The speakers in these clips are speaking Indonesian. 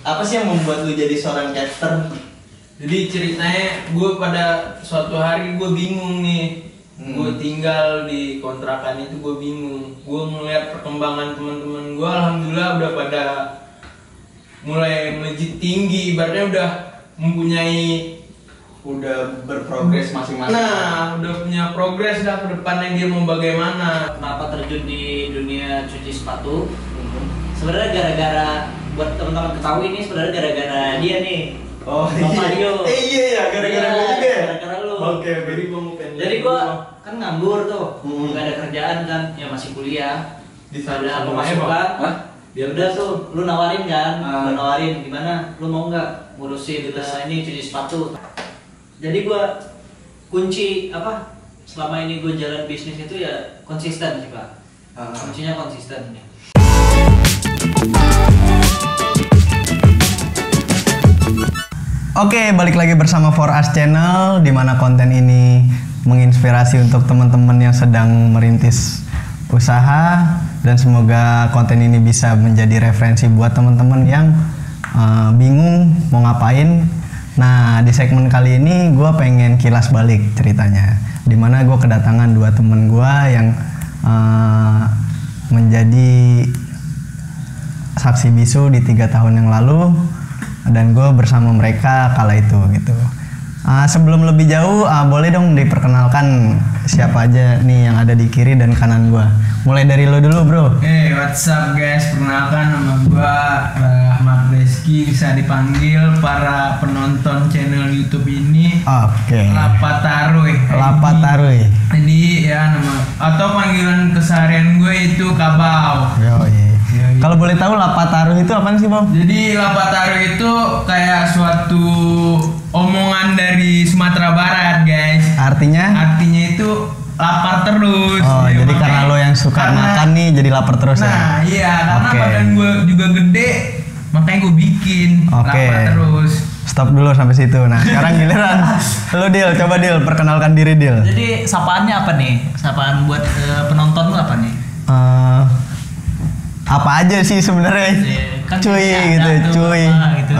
Apa sih yang membuat lu jadi seorang caster? Jadi ceritanya gue pada suatu hari gue bingung nih. Gue tinggal di kontrakan itu gue bingung. Gue ngeliat perkembangan teman-teman gue, alhamdulillah udah pada mulai melejit tinggi. Ibaratnya udah mempunyai, Udah berprogres masing-masing. nah udah punya progres dah ke depannya dia mau bagaimana. Kenapa terjun di dunia cuci sepatu? Sebenarnya gara-gara, buat teman-teman ketahui ini sebenarnya gara-gara dia nih. Oh Bang Mario. iya ya, gara-gara Iya, gue juga ya? gara-gara lu. Oke. Jadi gua kan nganggur tuh, Hmm. nggak ada kerjaan kan, ya masih kuliah. Di Ada sana pemasukan. Hah? Ya udah tuh, lu nawarin kan, Ah. lu nawarin gimana? Lu mau nggak ngurusin ini cuci sepatu? Jadi gua kunci apa? Selama ini gue jalan bisnis itu ya konsisten sih Pak. Kuncinya konsisten. Oke, balik lagi bersama For Us Channel, di mana konten ini menginspirasi untuk teman-teman yang sedang merintis usaha, dan semoga konten ini bisa menjadi referensi buat teman-teman yang bingung mau ngapain. Nah, di segmen kali ini gue pengen kilas balik ceritanya, di mana gue kedatangan dua temen gue yang menjadi saksi bisu di 3 tahun yang lalu, dan gue bersama mereka kala itu gitu. Sebelum lebih jauh, boleh dong diperkenalkan siapa aja nih yang ada di kiri dan kanan gue. Mulai dari lo dulu, bro. Hey, what's up guys? Perkenalkan nama gua Ahmad Reski, bisa dipanggil para penonton channel YouTube ini Oke. Lapataruy. Lapataruy. Jadi ya nama atau panggilan keseharian gue itu Kabau. Yoi. Kalau boleh tahu Lapataruy itu apaan sih, Bang? Jadi Lapataruy itu kayak suatu omongan dari Sumatera Barat, guys. Artinya? Artinya itu lapar terus. Oh, Ya, jadi makanya- karena lo yang suka makan nih jadi lapar terus ya? Nah, iya, karena Oke. badan gue juga gede, makanya gue bikin Oke. lapar terus. Stop dulu sampai situ. Nah, sekarang giliran lo, Dil. Coba Dil, perkenalkan diri, Dil. Jadi sapaannya apa nih? Sapaan buat penonton lu apa nih? Apa aja sih sebenarnya? Kan Cuy bisa gitu, ada tuh, cuy. apa gitu.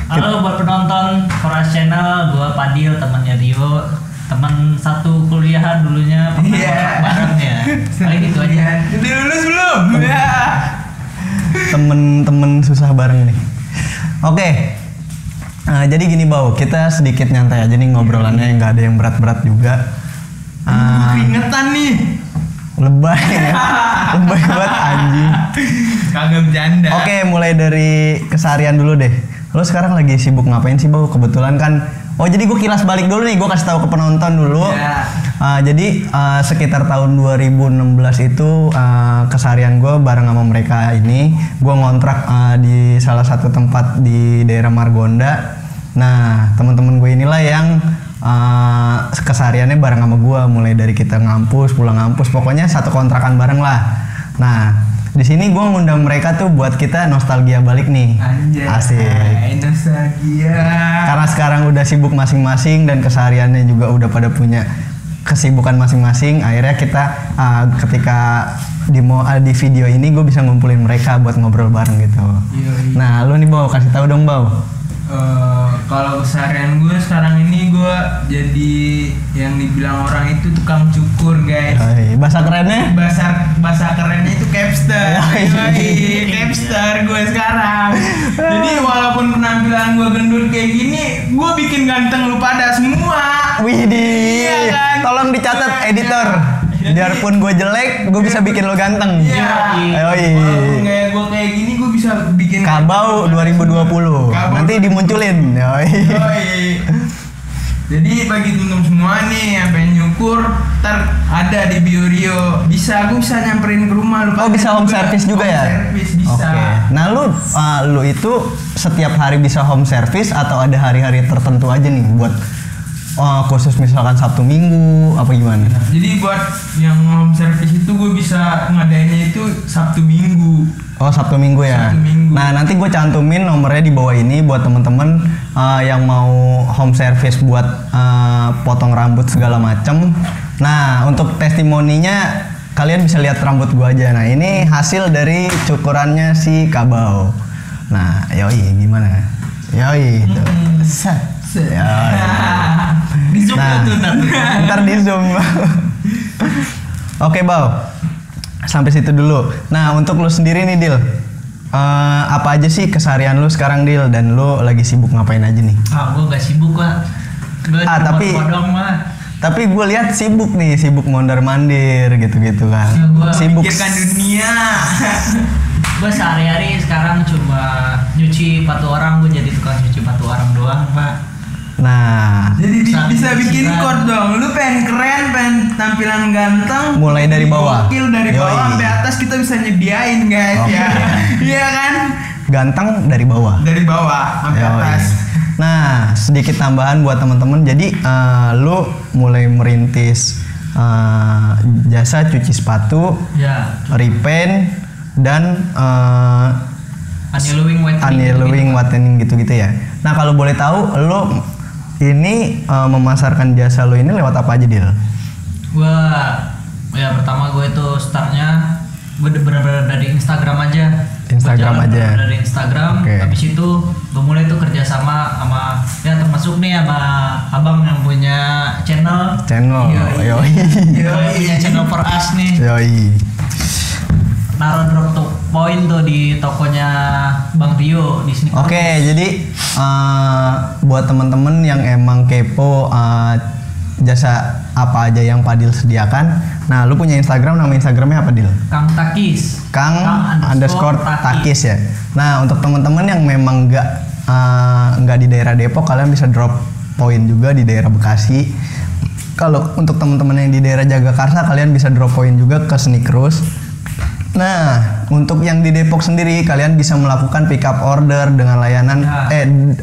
Halo buat penonton Foras Channel, gua Padil, temannya Rio, teman satu kuliahan dulunya, pernah Iya. bareng ya. Paling gitu aja. Udah lulus belum? Ya. Temen-temen susah bareng nih. Oke. Jadi gini, Bau, kita sedikit nyantai aja nih ngobrolannya, nggak ada yang berat-berat juga. Keringetan nih. Lebay ya. Lebay banget anjing. Kagak bercanda. Oke, mulai dari keseharian dulu deh. Lo sekarang lagi sibuk ngapain sih, Bau? Kebetulan kan. Oh, jadi gue kilas balik dulu nih, gue kasih tahu ke penonton dulu. Ya. Jadi sekitar tahun 2016 itu keseharian gue bareng sama mereka ini, gue ngontrak di salah satu tempat di daerah Margonda. Nah, teman-teman gue inilah yang kesehariannya bareng sama gue, mulai dari kita ngampus, pulang ngampus, pokoknya satu kontrakan bareng lah. Nah, di sini gue ngundang mereka tuh buat kita nostalgia balik nih. Anjay. Asik. Nostalgia. Karena sekarang udah sibuk masing-masing dan kesehariannya juga udah pada punya kesibukan masing-masing, akhirnya kita ketika di video ini gue bisa ngumpulin mereka buat ngobrol bareng gitu. Yoi. Nah, lu nih, Bau, kasih tahu dong, Bau. Kalau keseharian gue sekarang ini gue jadi yang dibilang orang itu tukang cukur, guys. Bahasa kerennya? Bahasa kerennya itu capster. Yoi. Capster gue sekarang. Jadi walaupun penampilan gue gendut kayak gini, gue bikin ganteng lu pada semua. Widih, Iya kan? tolong dicatat editor. Biarpun gue jelek, gue bisa bikin lo ganteng. Iya. Yoi. Walaupun kayak gue kayak gini, gue bisa bikin Kabau 2020. Kabau. Nanti dimunculin. Yoi. Yoi. Jadi bagi temen semua nih yang pengen nyukur, ntar ada di bio Rio. Gue bisa nyamperin ke rumah lu. Oh, bisa home service juga ya? Home service bisa. Oke. Nah, lu itu setiap hari bisa home service atau ada hari-hari tertentu aja nih buat khusus misalkan Sabtu Minggu apa gimana? Jadi buat yang home service itu gue bisa ngadainnya itu Sabtu Minggu. Oh, Sabtu Minggu ya. Sabtu Minggu. Nah, nanti gue cantumin nomornya di bawah ini buat temen-temen yang mau home service buat potong rambut segala macem. Nah, untuk testimoninya kalian bisa lihat rambut gue aja. Nah, ini hasil dari cukurannya si Kabau. Nah, yoi gimana? Yoi itu. Set. Yoi. Di zoom Nah, tuh ntar di zoom. Oke, Bau. Sampai situ dulu. Nah, untuk lu sendiri nih, Dil. Apa aja sih keseharian lu sekarang, Dil? Dan lu lagi sibuk ngapain aja nih? gue nggak sibuk lah. Gue Tapi gue lihat sibuk nih, sibuk mondar-mandir gitu-gitu kan. Ya, gua sibuk Pikirkan dunia. gue sehari-hari sekarang cuma nyuci sepatu orang. Gue jadi tukang cuci sepatu orang doang, Pak. Nah, Jadi bisa bikin Bisa. quote dong. Lu pengen keren, pengen tampilan ganteng. Mulai dari bawah. Gokil dari Yoi. bawah sampai atas kita bisa nyediain guys Oke. ya. Iya kan? ganteng dari bawah. Dari bawah sampai Yoi. atas. Nah, sedikit tambahan buat teman-teman. Jadi lu mulai merintis jasa cuci sepatu, Ya. repaint, dan Annealing whitening gitu-gitu ya. Nah, kalau boleh tahu, lu ini memasarkan jasa lu ini lewat apa aja, Dil? Ya pertama gue itu startnya gue bener-bener dari Instagram aja. Instagram Gua jalan aja. bener-bener dari Instagram. Oke. Habis itu gue mulai tuh kerja sama ya termasuk nih sama abang yang punya channel. Yoi. Punya channel For Us nih. Yoi. Naruh drop to point tuh di tokonya Bang Rio di sini. Oke, jadi buat temen-temen yang emang kepo jasa apa aja yang Padil sediakan. Nah, lu punya Instagram, nama Instagramnya apa, Dil? Kang Takis. Kang underscore Takis ya. Nah, untuk temen-temen yang memang nggak di daerah Depok, kalian bisa drop point juga di daerah Bekasi. Kalau untuk temen-temen yang di daerah Jagakarsa, kalian bisa drop point juga ke Sneakrus. Nah, untuk yang di Depok sendiri, kalian bisa melakukan pick up order dengan layanan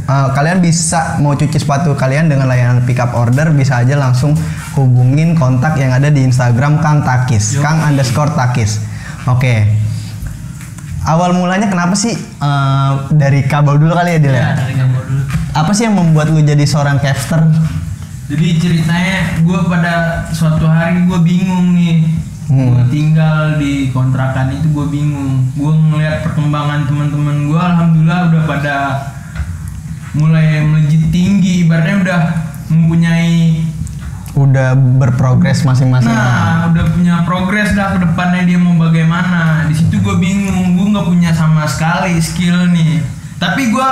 kalian bisa mau cuci sepatu kalian dengan layanan pick up order, bisa aja langsung hubungin kontak yang ada di Instagram Kang Takis, Kang underscore Takis. Oke. Awal mulanya kenapa sih dari kabel dulu kali ya, Dil? Ya, dari gambar dulu. Apa sih yang membuat lu jadi seorang capster? Jadi ceritanya gue pada suatu hari gue bingung nih. Gue tinggal di kontrakan itu gue bingung. Gue ngeliat perkembangan teman-teman gue, alhamdulillah udah pada mulai melejit tinggi. Ibaratnya udah berprogres masing-masing. Nah, udah punya progres dah ke depannya dia mau bagaimana. Di situ gue bingung, gue nggak punya sama sekali skill nih. Tapi gue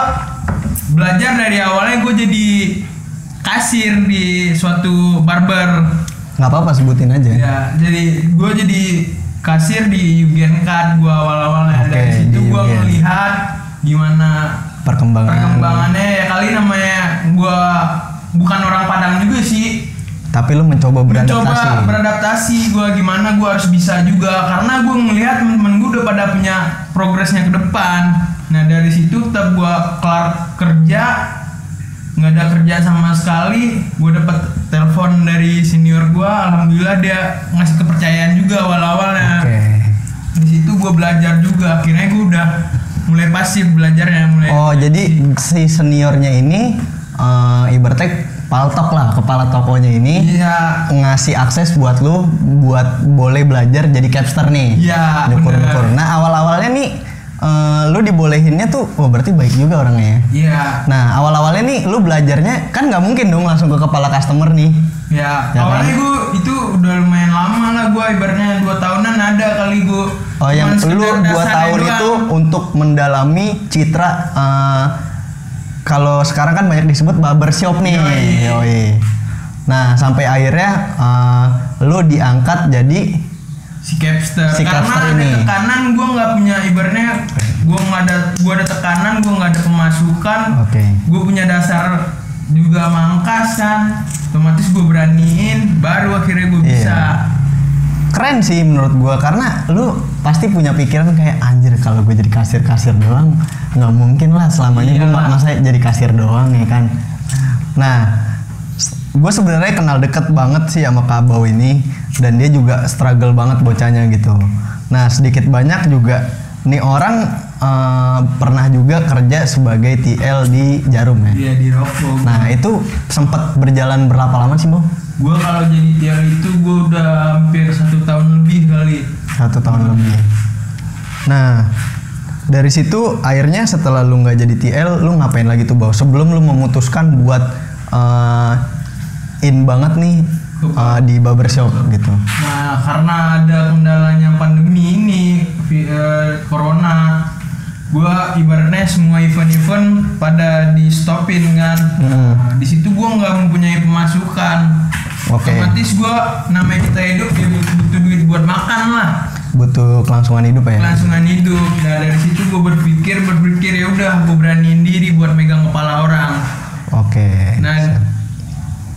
belajar dari awalnya gue jadi kasir di suatu barber. Nggak apa-apa, sebutin aja. Ya, jadi gue jadi kasir di Yugen Card gue awal-awalnya. Oke, Dari situ di gue Yugen. melihat gimana perkembangannya. Ya kali namanya gue bukan orang Padang juga sih. Tapi lu mencoba beradaptasi gue gimana gue harus bisa juga, karena gue ngelihat temen-temen gue udah pada punya progresnya ke depan. Nah dari situ tetap gue kelar kerja, nggak ada kerja sama sekali, gue dapet telepon dari senior gue, alhamdulillah dia ngasih kepercayaan juga awal-awalnya. Oke. Di situ gue belajar juga, akhirnya gue udah mulai pasif belajarnya. Jadi si seniornya ini ibaratnya paltok lah, kepala tokonya ini ngasih akses buat lu buat boleh belajar jadi capster nih. Iya, Nyukur-nyukur. Nah awal-awalnya nih lu dibolehinnya tuh, berarti baik juga orangnya ya. Iya. Nah awal-awalnya nih lu belajarnya kan nggak mungkin dong langsung ke kepala customer nih. Ya, Ya awalnya kan? gue itu udah lumayan lama lah, gue ibaratnya 2 tahunan ada kali gue. Oh yang lu 2 tahun itu untuk mendalami citra kalau sekarang kan banyak disebut barbershop nih. Yoi. Nah sampai akhirnya lu diangkat jadi si capster. capster Karena ini. ada tekanan, gue nggak punya, ibaratnya gue ada tekanan, gue nggak ada pemasukan. Oke. Gue punya dasar juga mangkas kan, otomatis gue beraniin, baru akhirnya gue bisa. Keren sih menurut gua, karena lu pasti punya pikiran kayak anjir kalau gue jadi kasir doang nggak mungkin lah selamanya gue masa jadi kasir doang ya kan. Nah gue sebenarnya kenal deket banget sih sama Kak Bau ini, dan dia juga struggle banget bocahnya gitu. Nah sedikit banyak juga nih orang pernah juga kerja sebagai TL di Jarum ya. Iya, di Rokok. Nah itu sempat berjalan berapa lama sih Bau? Gue kalau jadi TL itu gue udah hampir 1 tahun lebih kali. 1 tahun lebih. Nah dari situ akhirnya setelah lu nggak jadi TL, lu ngapain lagi tuh Bau? Sebelum lu memutuskan buat in banget nih di barbershop gitu. Nah, karena ada kendalanya pandemi ini, corona, gua ibaratnya semua event-event pada di stopin kan. Nah, di situ gua nggak mempunyai pemasukan. Otomatis gua namanya kita hidup ya butuh duit buat makan lah. Butuh kelangsungan hidup ya. Kelangsungan hidup. Nah, dari situ gua berpikir ya udah gua beraniin diri buat megang kepala orang. Oke. Nah,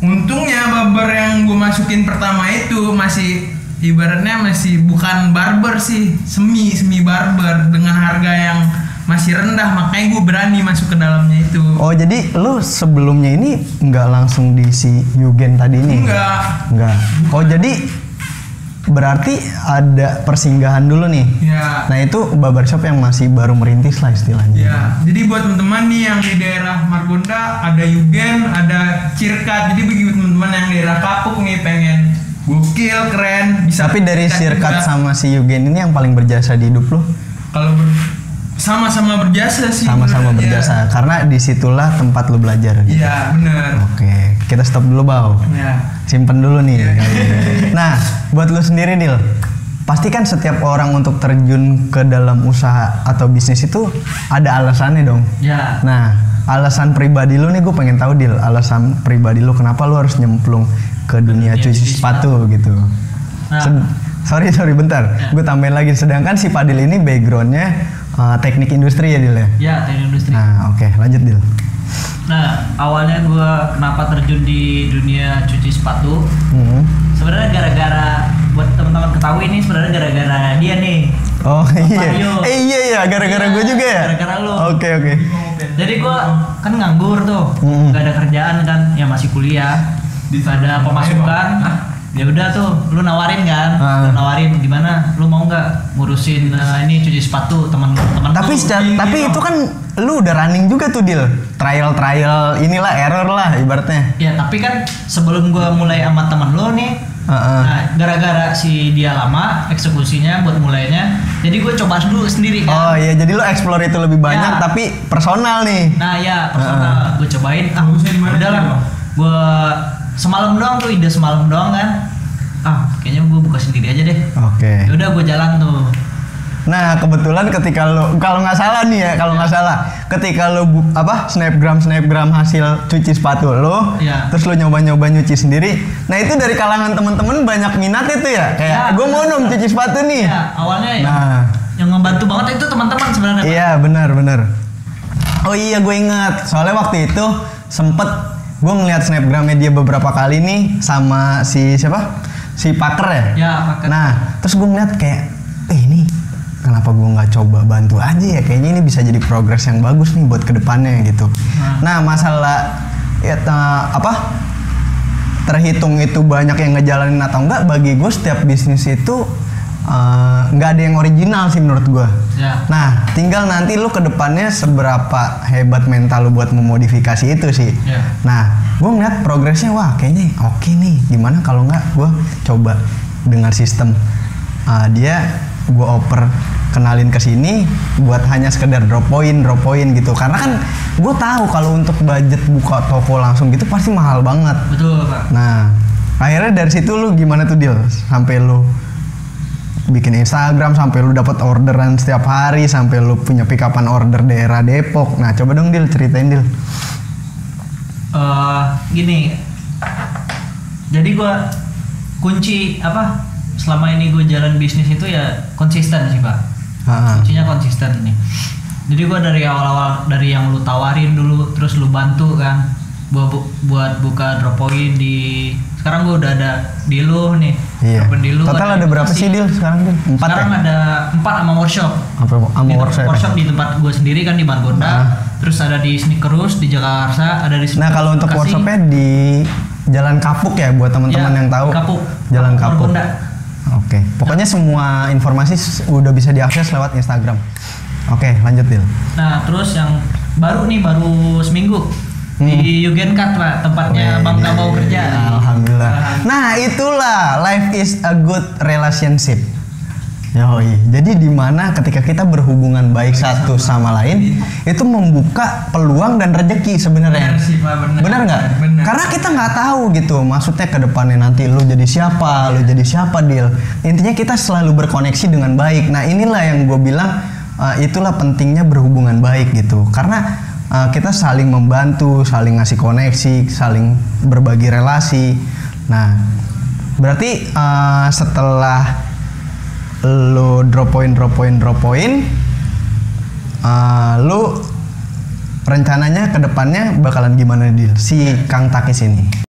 untungnya barber yang gue masukin pertama itu masih ibaratnya masih bukan barber sih, semi barber dengan harga yang masih rendah, makanya gue berani masuk ke dalamnya itu. Oh, jadi lu sebelumnya ini nggak langsung di si Yugen tadi ini? Enggak. Oh, jadi berarti ada persinggahan dulu nih. Ya. Nah, itu barbershop yang masih baru merintis lah istilahnya. Ya. Jadi buat teman-teman nih yang di daerah Margonda ada Yugen, ada Cirkat. Jadi bagi teman-teman yang daerah Kapuk nih pengen gokil, keren, bisa. Tapi dari Cirkat sama si Yugen ini yang paling berjasa di hidup lo? Kalau sama-sama berjasa sih. Sama-sama berjasa, karena disitulah tempat lo belajar. Gitu. Iya, benar. Oke, kita stop dulu Bau. Ya. Simpen dulu nih. Nah, buat lo sendiri Dil, pasti kan setiap orang untuk terjun ke dalam usaha atau bisnis itu ada alasannya dong. Ya. Nah, alasan pribadi lo nih gue pengen tahu Dil, alasan pribadi lo kenapa lo harus nyemplung ke dunia cuci sepatu gitu. Nah. Sorry bentar, gue tambahin lagi. Sedangkan si Fadil ini backgroundnya teknik industri ya Dil ya? Ya, teknik industri. Nah oke, lanjut Dil. Nah, awalnya gue kenapa terjun di dunia cuci sepatu? Sebenarnya gara-gara, buat teman-teman ketahui ini sebenarnya gara-gara dia nih. Oh Mario. iya, gara-gara gue juga ya? Gara-gara lo. Oke. Jadi gue kan nganggur tuh, nggak ada kerjaan kan, ya masih kuliah, ada pemasukan. Ya udah tuh, lu nawarin kan, lu nawarin gimana, lu mau nggak ngurusin ini cuci sepatu teman-teman. Tapi itu kan lu udah running juga tuh Dil, trial inilah error lah ibaratnya. Ya tapi kan sebelum gua mulai sama temen lu nih, nah gara-gara si dia lama eksekusinya buat mulainya, jadi gue coba dulu sendiri kan. Oh iya, jadi lu explore itu lebih banyak tapi personal nih. Nah ya personal, gue cobain. Udahlah, gue semalam doang tuh, ide semalam doang kan. Kayaknya gue buka sendiri aja deh. Oke. Udah gue jalan tuh. Nah kebetulan ketika lo, kalau nggak salah nih ya, ketika lo snapgram hasil cuci sepatu lo, terus lo nyoba nyuci sendiri. Nah itu dari kalangan temen-temen banyak minat itu ya, kayak gue mau dong cuci sepatu nih. Ya awalnya ya. Yang ngebantu banget itu teman-teman sebenarnya. Iya benar. Oh iya gue ingat, soalnya waktu itu sempet gue ngeliat snapgramnya dia beberapa kali nih sama si siapa? Si Paker ya? Ya Paker. Nah terus gue ngeliat kayak, ini kenapa gue nggak coba bantu aja ya? Kayaknya ini bisa jadi progres yang bagus nih buat kedepannya gitu. Nah masalah terhitung itu banyak yang ngejalanin atau enggak, bagi gue setiap bisnis itu nggak ada yang original sih menurut gue. Ya. Nah, tinggal nanti lu ke depannya seberapa hebat mental lu buat memodifikasi itu sih. Ya. Nah, gue ngeliat progresnya, wah kayaknya oke nih. Gimana kalau nggak gue coba dengan sistem dia gue oper kenalin ke sini buat hanya sekedar drop point gitu. Karena kan gue tahu kalau untuk budget buka toko langsung gitu pasti mahal banget. Betul Pak. Nah, akhirnya dari situ lu gimana tuh Dil? Sampai lu bikin Instagram, sampai lu dapat orderan setiap hari, sampai lu punya pick up-an order daerah Depok. Nah, coba dong Dil, ceritain Dil. Gini. Jadi gua kunci selama ini gue jalan bisnis itu ya konsisten sih Pak. Kuncinya konsisten nih. Jadi gua dari awal-awal, dari yang lu tawarin dulu, terus lu bantu kan buat buka drop point di. Sekarang gue udah ada di lu nih. Iya. Di lu total ada berapa sih Dil sekarang Dil? 4 sekarang ya? ada 4 sama workshop. Workshop di tempat gue sendiri kan di Margonda. Terus ada di Sneakerus di Jakarta, ada di. Nah kalau untuk workshopnya di Jalan Kapuk ya buat teman-teman yang tahu. Kapuk. Jalan Kapuk. Margonda. Oke. Pokoknya semua informasi udah bisa diakses lewat Instagram. Oke, lanjut Dil. Nah terus yang baru seminggu. Di Yugenkat Pak, tempatnya Bang Kabau kerja. Alhamdulillah. Nah itulah life is a good relationship. Yoi. Jadi di mana ketika kita berhubungan baik satu sama lain itu membuka peluang dan rezeki sebenarnya. Benar sih, Pak, benar. Benar nggak? Benar. Karena kita nggak tahu gitu. Maksudnya ke depannya nanti lu jadi siapa, lu jadi siapa, Dil. Intinya kita selalu berkoneksi dengan baik. Nah inilah yang gue bilang itulah pentingnya berhubungan baik gitu. Karena kita saling membantu, saling ngasih koneksi, saling berbagi relasi. Nah berarti setelah lo drop point, lo rencananya ke depannya bakalan gimana, Dil? Si Kang Takis ini?